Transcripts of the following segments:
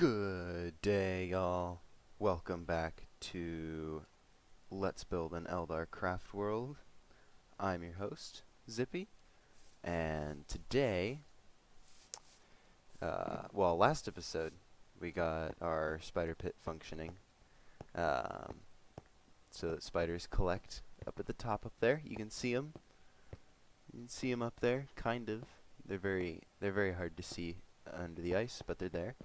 Good day, y'all. Welcome back to Let's Build an Eldar Craftworld. I'm your host, Zippy, and today, last episode, we got our spider pit functioning, so that spiders collect up at the top up there. You can see them. You can see them up there, kind of. They're very hard to see under the ice, but they're there.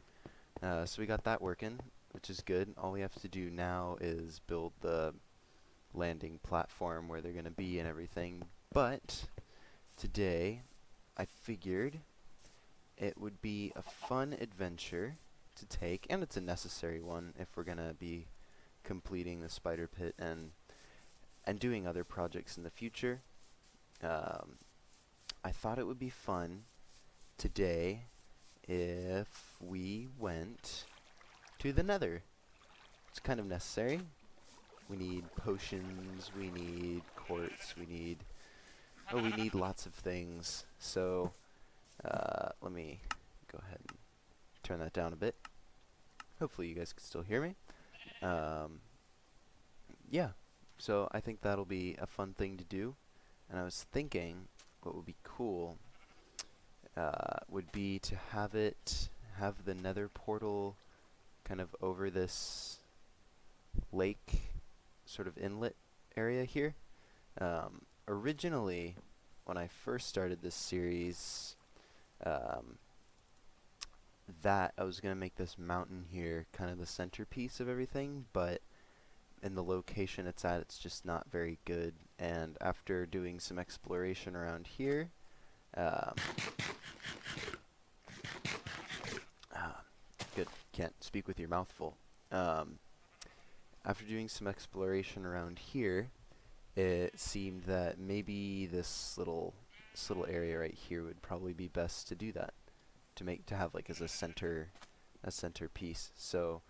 So we got that working, which is good. All we have to do now is build the landing platform where they're going to be and everything. But today, I figured it would be a fun adventure to take, and it's a necessary one if we're going to be completing the spider pit and doing other projects in the future. I thought it would be fun today if we went to the Nether. It's kind of necessary. We need potions, we need quartz, we need lots of things. So let me go ahead and turn that down a bit. Hopefully you guys can still hear me. Yeah, so I think that'll be a fun thing to do. And I was thinking what would be cool would be to have the Nether Portal kind of over this lake sort of inlet area here. Originally, when I first started this series, that I was going to make this mountain here kind of the centerpiece of everything, but in the location it's at, it's just not very good. And after doing some exploration around here, good, can't speak with your mouth full. After doing some exploration around here, it seemed that maybe this little area right here would probably be best to do that, to have like as a centerpiece. So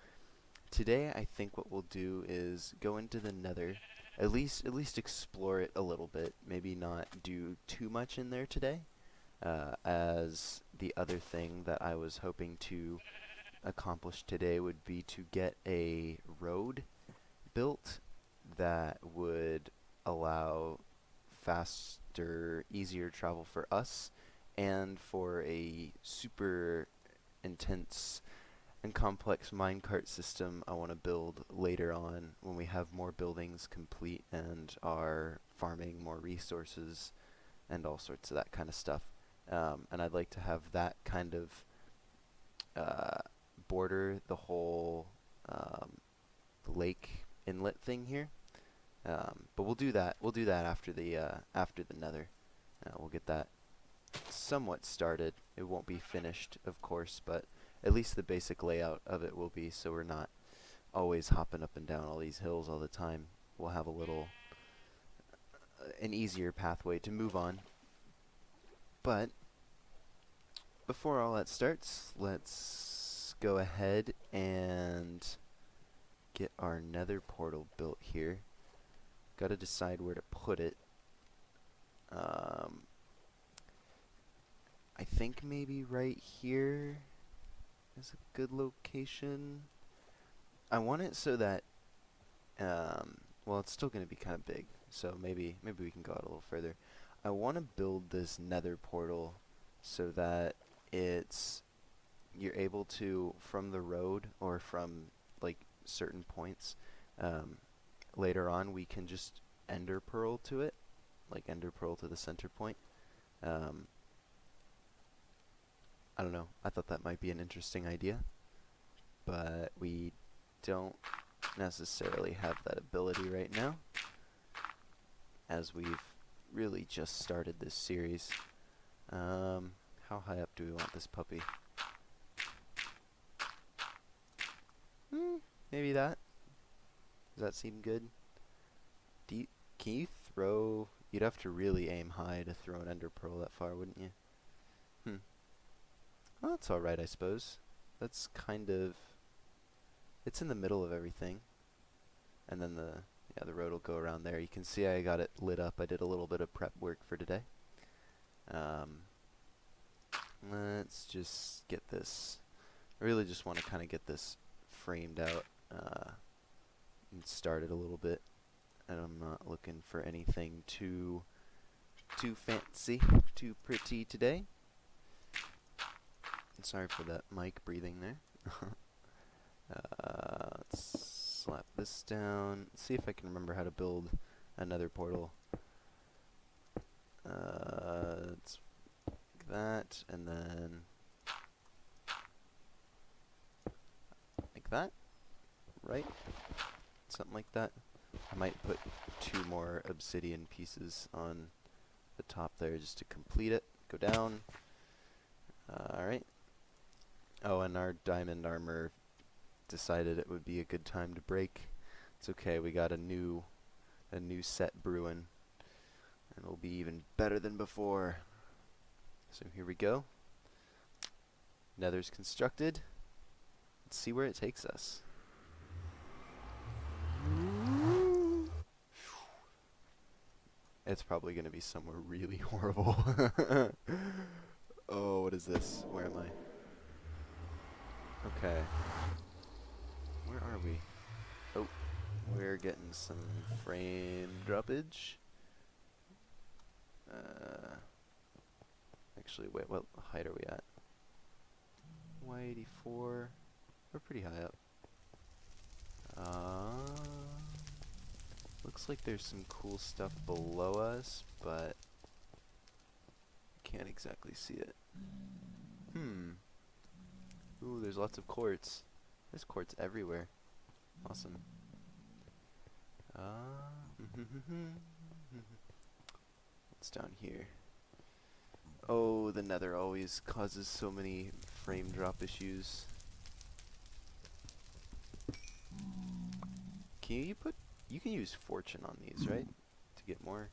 today I think what we'll do is go into the Nether, at least explore it a little bit, maybe not do too much in there today, as the other thing that I was hoping to accomplish today would be to get a road built that would allow faster, easier travel for us, and for a super intense and complex minecart system I want to build later on when we have more buildings complete and are farming more resources and all sorts of that kind of stuff. And I'd like to have that kind of border the whole lake inlet thing here. But we'll do that. We'll do that after the Nether. We'll get that somewhat started. It won't be finished, of course, but at least the basic layout of it will be, so we're not always hopping up and down all these hills all the time. We'll have a little an easier pathway to move on. But before all that starts, let's go ahead and get our Nether portal built here. Got to decide where to put it. I think maybe right here is a good location. I want it so that, well, it's still going to be kind of big, so maybe we can go out a little further. I want to build this Nether portal so that you're able to, from the road or from like certain points, later on we can just ender pearl to it, like ender pearl to the center point. I don't know, I thought that might be an interesting idea, but we don't necessarily have that ability right now, as we've really just started this series. How high up do we want this puppy? Maybe that. Does that seem good? Can you throw... You'd have to really aim high to throw an ender pearl that far, wouldn't you? Well, that's alright, I suppose. That's kind of... It's in the middle of everything. And then the road will go around there. You can see I got it lit up. I did a little bit of prep work for today. Let's just get this I really just want to kind of get this framed out and started a little bit. And I'm not looking for anything too fancy, too pretty today. Sorry for that mic breathing there. Let's slap this down. See if I can remember how to build a nether portal. It's like that, and then like that, right? Something like that. I might put 2 more obsidian pieces on the top there just to complete it. Go down. Alright. Oh, and our diamond armor decided it would be a good time to break. It's okay, we got a new set brewing. And it'll be even better than before. So here we go. Nether's constructed. Let's see where it takes us. It's probably going to be somewhere really horrible. Oh, what is this? Where am I? Okay. Where are we? Oh, we're getting some frame droppage. Actually, wait, what height are we at? 184. We're pretty high up. Looks like there's some cool stuff below us, but can't exactly see it. Ooh, there's lots of quartz. There's quartz everywhere. Awesome. What's down here? Oh, the nether always causes so many frame drop issues. You can use fortune on these, right? To get more?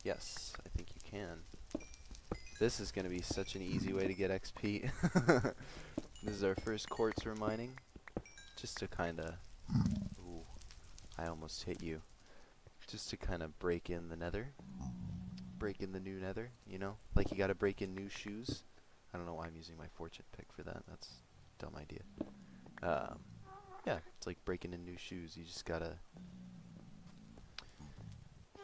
Yes, I think you can. This is going to be such an easy way to get XP. This is our first quartz we're mining. Just to kinda... Ooh, I almost hit you. Just to kind of break in the nether. Break in the new nether, you know? Like you gotta break in new shoes. I don't know why I'm using my fortune pick for that. That's a dumb idea. Yeah, it's like breaking in new shoes. You just gotta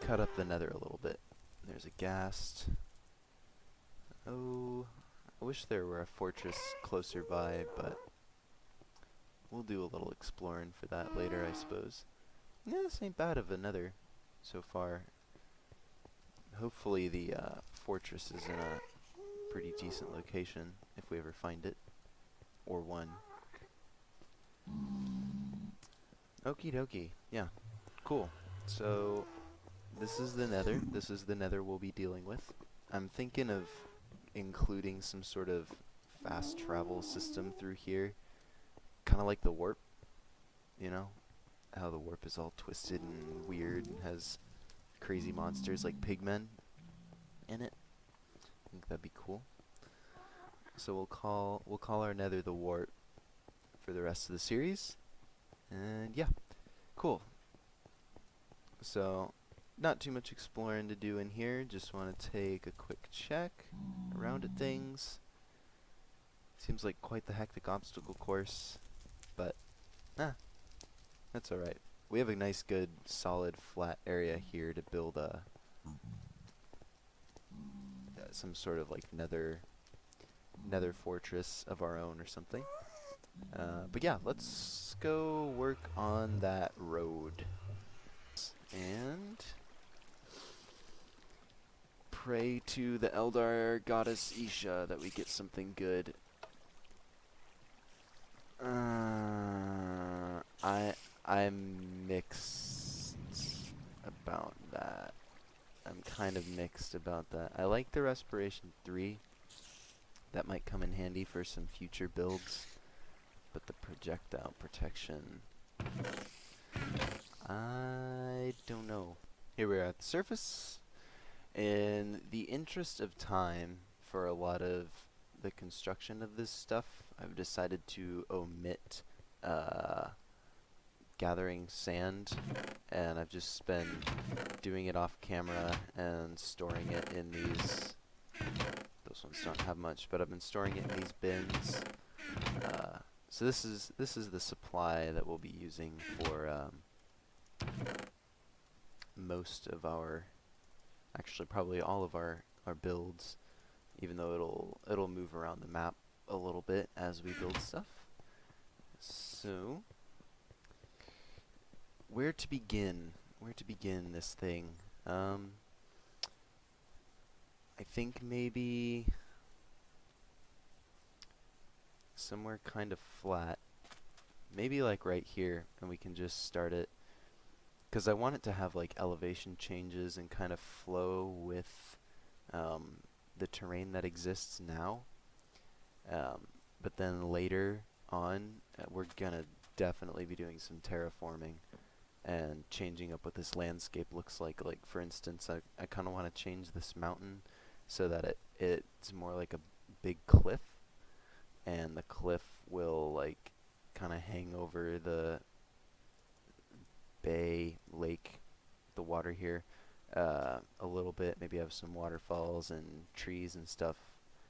cut up the nether a little bit. There's a ghast. Oh, I wish there were a fortress closer by, but we'll do a little exploring for that later, I suppose. Yeah, this ain't bad of a nether so far. Hopefully the fortress is in a pretty decent location, if we ever find it. Or one. Okie dokie. Yeah. Cool. So, this is the nether. This is the nether we'll be dealing with. I'm thinking of including some sort of fast travel system through here. Kind of like the warp. You know? How the warp is all twisted and weird and has crazy monsters like pigmen in it. I think that'd be cool. So we'll call our nether the warp for the rest of the series. And yeah, cool. So not too much exploring to do in here. Just want to take a quick check around at things. Seems like quite the hectic obstacle course, but that's alright. We have a nice, good, solid, flat area here to build a some sort of like nether fortress of our own or something. But yeah, let's go work on that road and pray to the Eldar goddess Isha that we get something good. I'm mixed about that. I'm kind of mixed about that. I like the Respiration 3. That might come in handy for some future builds. But the projectile protection, I don't know. Here we are at the surface. In the interest of time for a lot of the construction of this stuff, I've decided to omit gathering sand, and I've just been doing it off camera and storing it in those Those ones don't have much, but I've been storing it in these bins. So this is the supply that we'll be using for most of our, actually probably all of our builds, even though it'll move around the map a little bit as we build stuff. So where to begin this thing? I think maybe somewhere kind of flat, maybe like right here, and we can just start it, because I want it to have like elevation changes and kind of flow with the terrain that exists now. But then later on, we're gonna definitely be doing some terraforming and changing up what this landscape looks like. Like for instance, I kind of want to change this mountain so that it's more like a big cliff, and the cliff will like kind of hang over the bay, lake, the water here a little bit. Maybe have some waterfalls and trees and stuff.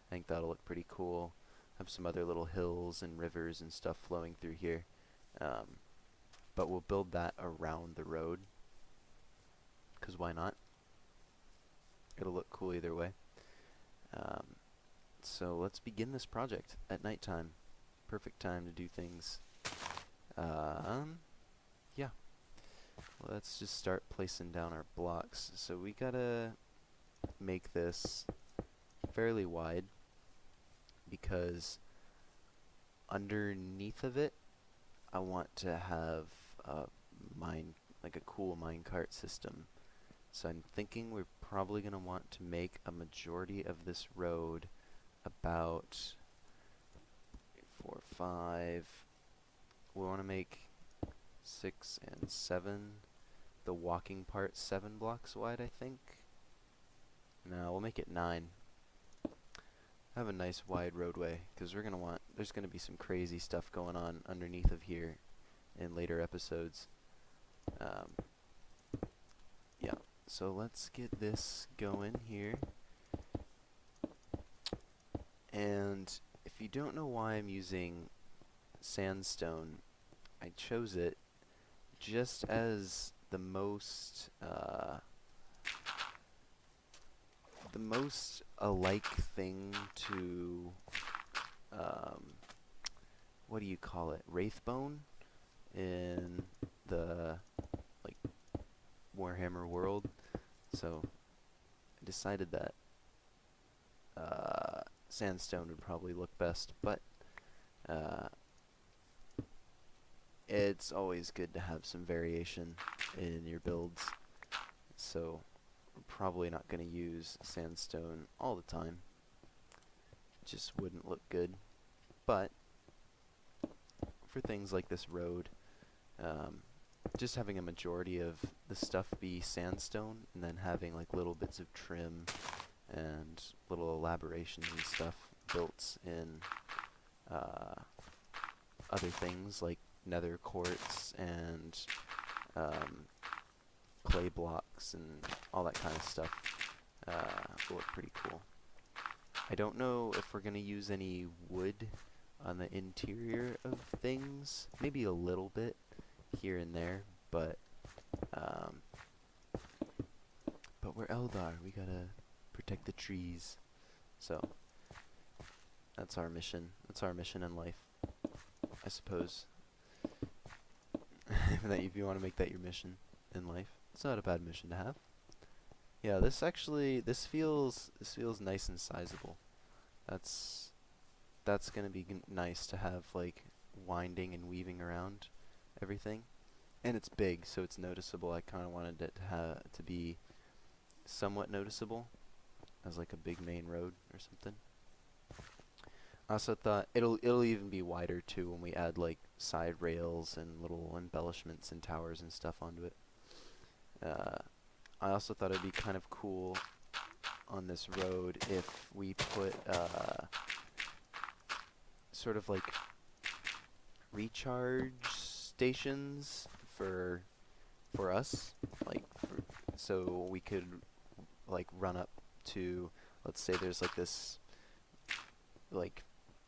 I think that'll look pretty cool. Have some other little hills and rivers and stuff flowing through here. But we'll build that around the road, because why not? It'll look cool either way. So let's begin this project at nighttime. Perfect time to do things. Yeah. Let's just start placing down our blocks. So we gotta make this fairly wide, because underneath of it, I want to have like a cool minecart system. So I'm thinking we're probably going to want to make a majority of this road about 4, 5. We want to make 6 and 7. The walking part 7 blocks wide, I think. No, we'll make it 9. Have a nice wide roadway, because there's going to be some crazy stuff going on underneath of here in later episodes. Yeah, so let's get this going here. And if you don't know why I'm using sandstone, I chose it just as the most alike thing to what do you call it? Wraithbone in the like Warhammer world. So I decided that sandstone would probably look best, but it's always good to have some variation in your builds. So we're probably not going to use sandstone all the time. It just wouldn't look good. But for things like this road, just having a majority of the stuff be sandstone, and then having like little bits of trim and little elaborations and stuff built in other things like nether quartz and clay blocks and all that kind of stuff will look pretty cool. I don't know if we're going to use any wood on the interior of things. Maybe a little bit here and there, but we're Eldar. We gotta protect the trees. So that's our mission. That's our mission in life, I suppose. That if you want to make that your mission in life, it's not a bad mission to have. Yeah, this feels nice and sizable. That's gonna be nice to have, like winding and weaving around everything, and it's big, so it's noticeable. I kind of wanted it to be somewhat noticeable as like a big main road or something. I also thought it'll even be wider too when we add like side rails and little embellishments and towers and stuff onto it. I also thought it'd be kind of cool on this road if we put sort of like recharge stations for us, like so we could like run up to, let's say there's like this like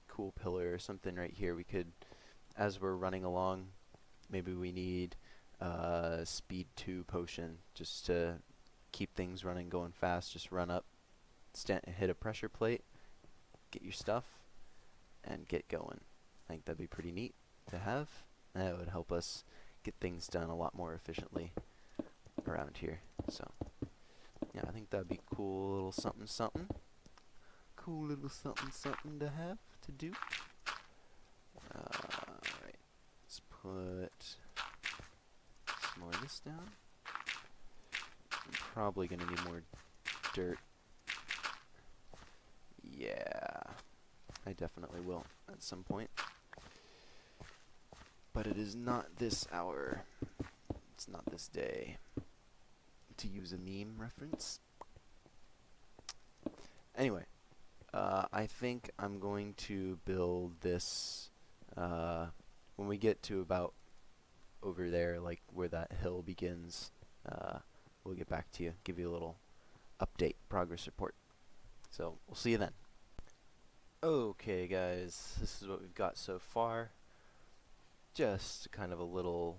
cool pillar or something right here. We could, as we're running along, maybe we need speed 2 potion just to keep things running, going fast. Just run up, hit a pressure plate, get your stuff, and get going. I think that'd be pretty neat to have. That would help us get things done a lot more efficiently around here. So yeah, I think that'd be cool little something something. Cool little something something to have to do. Alright, let's put some more of this down. I'm probably gonna need more dirt. Yeah, I definitely will at some point. But it is not this hour. It's not this day. To use a meme reference. Anyway, I think I'm going to build this when we get to about over there, like where that hill begins. We'll get back to you, give you a little update, progress report. So we'll see you then. Okay guys, this is what we've got so far. Just kind of a little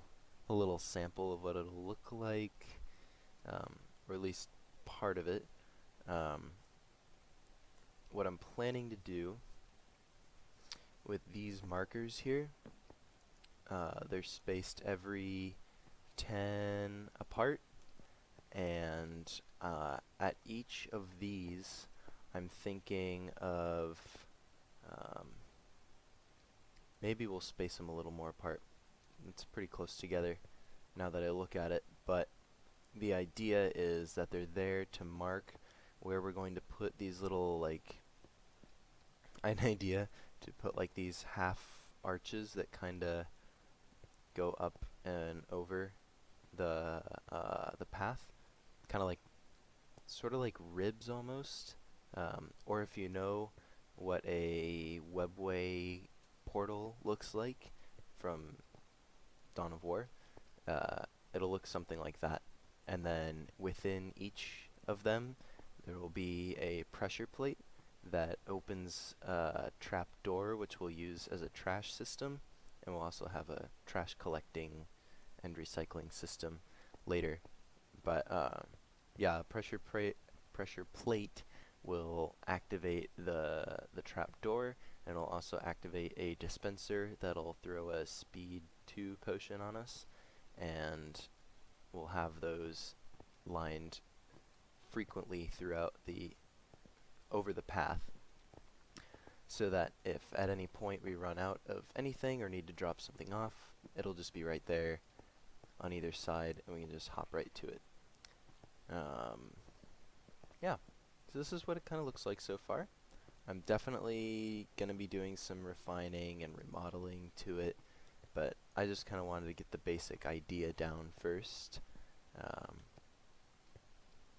sample of what it'll look like, or at least part of it. What I'm planning to do with these markers here, they're spaced every 10 apart, and at each of these I'm thinking of maybe we'll space them a little more apart. It's pretty close together now that I look at it, but the idea is that they're there to mark where we're going to put these little, like, an idea to put like these half arches that kinda go up and over the path, kinda like, sort of like ribs almost, or if you know what a webway portal looks like from Dawn of War, it'll look something like that. And then within each of them there will be a pressure plate that opens a trap door, which we'll use as a trash system, and we'll also have a trash collecting and recycling system later. But yeah, pressure plate will activate the trap door, and it'll also activate a dispenser that'll throw a speed 2 potion on us, and we'll have those lined frequently throughout over the path, so that if at any point we run out of anything or need to drop something off, it'll just be right there on either side and we can just hop right to it. Yeah, so this is what it kind of looks like so far. I'm definitely going to be doing some refining and remodeling to it, but I just kind of wanted to get the basic idea down first,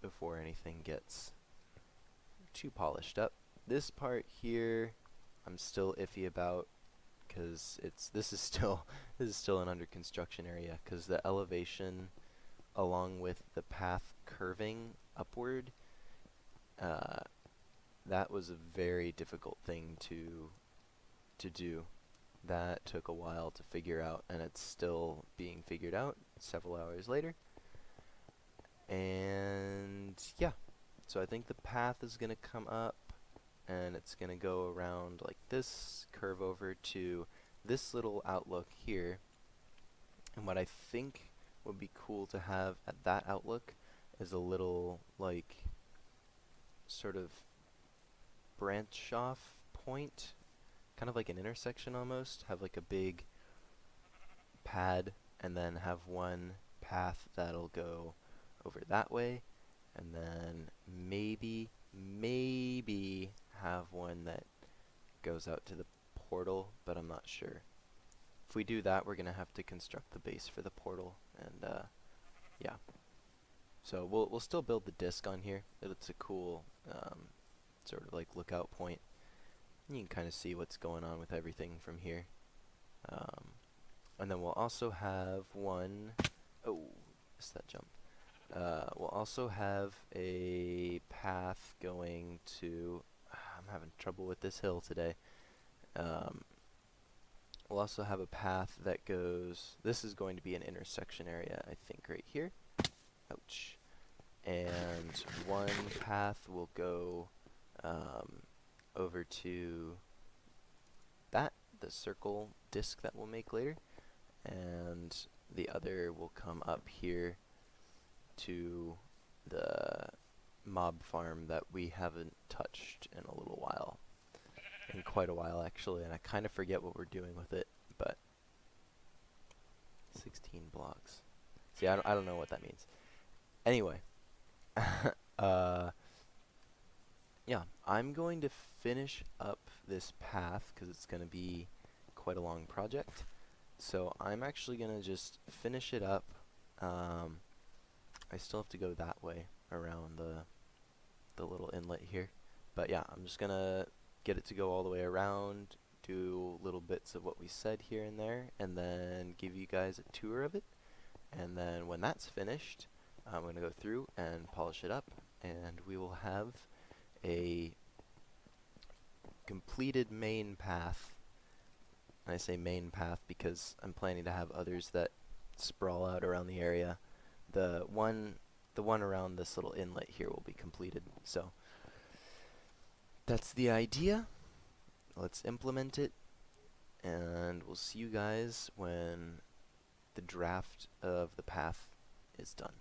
before anything gets too polished up. This part here I'm still iffy about, because this is still an under construction area, because the elevation along with the path curving upward, that was a very difficult thing to do. That took a while to figure out, and it's still being figured out several hours later. And yeah, so I think the path is going to come up, and it's going to go around like this, curve over to this little outlook here. And what I think would be cool to have at that outlook is a little, like, sort of branch off point, kind of like an intersection almost. Have like a big pad, and then have one path that'll go over that way, and then maybe have one that goes out to the portal, but I'm not sure. If we do that, we're gonna have to construct the base for the portal, and yeah. So we'll still build the disc on here. It's a cool sort of like lookout point. You can kind of see what's going on with everything from here. And then we'll also have one, oh, missed that jump. We'll also have a path going to, I'm having trouble with this hill today. Um, we'll also have a path that goes, this is going to be an intersection area, I think, right here. Ouch. And one path will go over to the circle disc that we'll make later, and the other will come up here to the mob farm that we haven't touched in a little while. In quite a while, actually, and I kind of forget what we're doing with it, but 16 blocks. See, I don't know what that means. Anyway, yeah, I'm going to finish up this path because it's going to be quite a long project. So I'm actually going to just finish it up. I still have to go that way around the little inlet here. But yeah, I'm just going to get it to go all the way around, do little bits of what we said here and there, and then give you guys a tour of it. And then when that's finished, I'm going to go through and polish it up, and we will have a completed main path. And I say main path because I'm planning to have others that sprawl out around the area. The one around this little inlet here will be completed. So that's the idea. Let's implement it, and we'll see you guys when the draft of the path is done.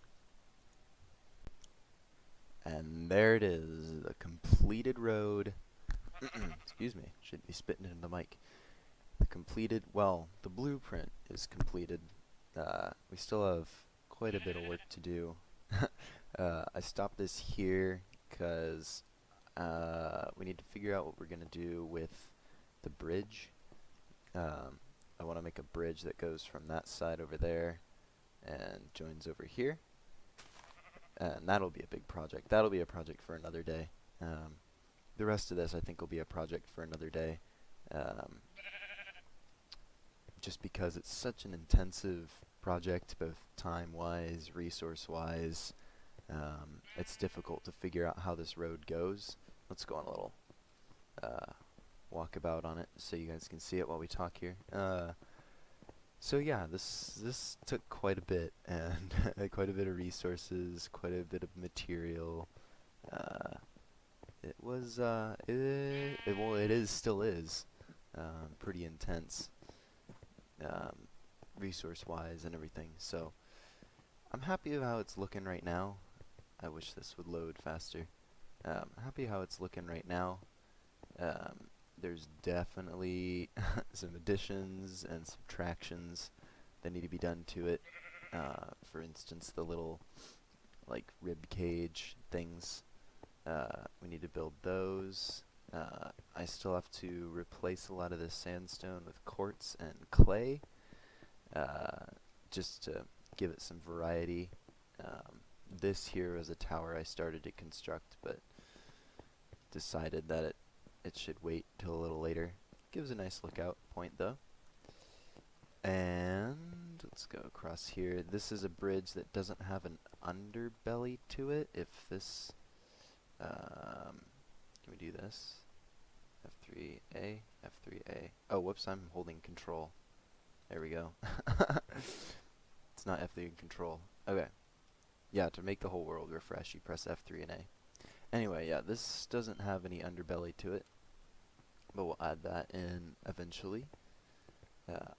And there it is, the completed road. Excuse me, should be spitting into the mic. The completed, well, the blueprint is completed. We still have quite a bit of work to do. I stopped this here because we need to figure out what we're going to do with the bridge. I want to make a bridge that goes from that side over there and joins over here. And that'll be a big project. That'll be a project for another day. The rest of this, I think, will be a project for another day. Just because it's such an intensive project, both time-wise, resource-wise. It's difficult to figure out how this road goes. Let's go on a little walkabout on it so you guys can see it while we talk here. So yeah, this took quite a bit, and quite a bit of resources, quite a bit of material. It was, well, it still is, pretty intense, resource-wise and everything. So I'm happy with how it's looking right now. I wish this would load faster. Happy how it's looking right now. There's definitely some additions and subtractions that need to be done to it. For instance, the little like rib cage things. We need to build those. I still have to replace a lot of the sandstone with quartz and clay, just to give it some variety. This here was a tower I started to construct, but decided that it should wait till a little later. Gives a nice lookout point though. And let's go across here. This is a bridge that doesn't have an underbelly to it. If this, can we do this? F3A, F3A. Oh, whoops, I'm holding control. There we go. It's not F3 and control. Okay. Yeah, to make the whole world refresh, you press F3 and A. Anyway, yeah, this doesn't have any underbelly to it, but we'll add that in eventually.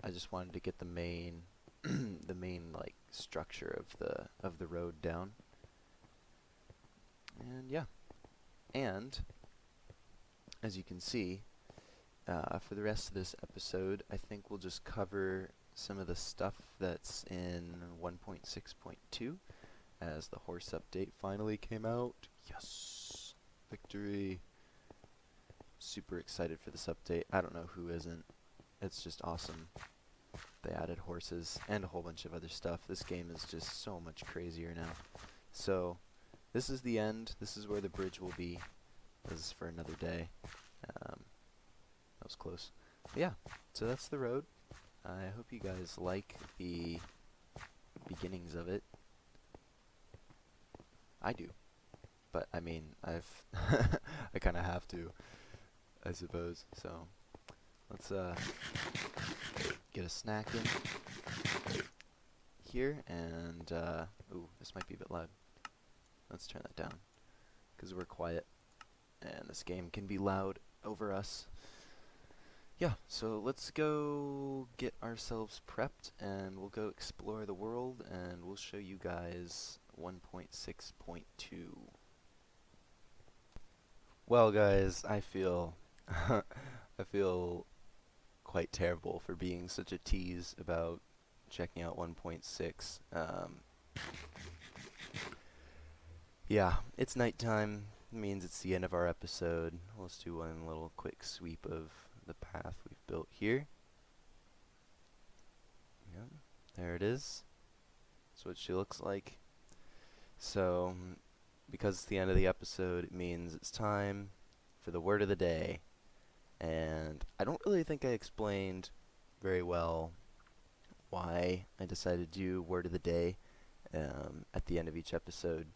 I just wanted to get the main, the main like structure of the road down. And yeah, and as you can see, for the rest of this episode, I think we'll just cover some of the stuff that's in 1.6.2, as the horse update finally came out. Yes! Victory! Super excited for this update. I don't know who isn't. It's just awesome. They added horses and a whole bunch of other stuff. This game is just so much crazier now. So, this is the end. This is where the bridge will be. This is for another day. That was close. But yeah, so that's the road. I hope you guys like the beginnings of it. I do. But, I mean, I kind of have to. I suppose. So let's get a snack in here, and ooh, this might be a bit loud. Let's turn that down, because we're quiet, and this game can be loud over us. Yeah, so let's go get ourselves prepped, and we'll go explore the world, and we'll show you guys 1.6.2. Well, guys, I feel I feel quite terrible for being such a tease about checking out 1.6. Yeah, it's nighttime. Means it's the end of our episode. Let's do one little quick sweep of the path we've built here. Yeah, there it is. That's what she looks like. So, because it's the end of the episode, it means it's time for the word of the day. And I don't really think I explained very well why I decided to do word of the day at the end of each episode.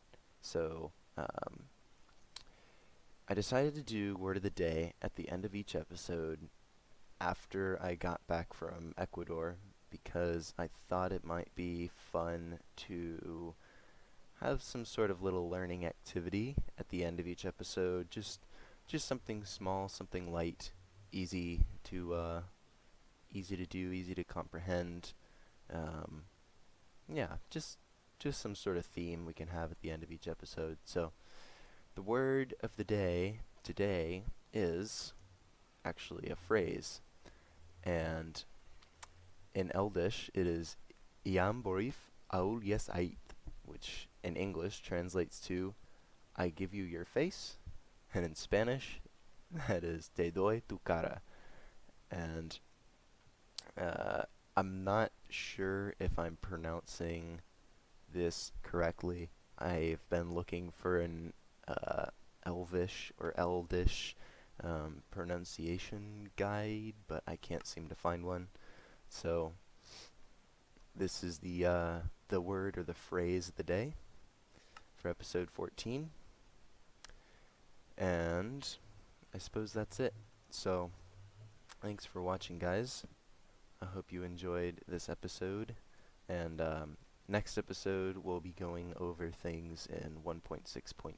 So, I decided to do word of the day at the end of each episode after I got back from Ecuador, because I thought it might be fun to have some sort of little learning activity at the end of each episode. Just something small, something light, easy to do, easy to comprehend. Yeah, just some sort of theme we can have at the end of each episode. So the word of the day today is actually a phrase, and in Eldish it is Iam Borif Aul Yes Ait, which in English translates to I give you your face, and in Spanish that is Te doy tu cara. And I'm not sure if I'm pronouncing this correctly. I've been looking for an Elvish or Eldish pronunciation guide, but I can't seem to find one. So this is the word or the phrase of the day for episode 14, and I suppose that's it. So thanks for watching, guys. I hope you enjoyed this episode, and next episode we'll be going over things in 1.6.2.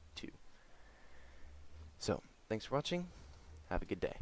So thanks for watching. Have a good day.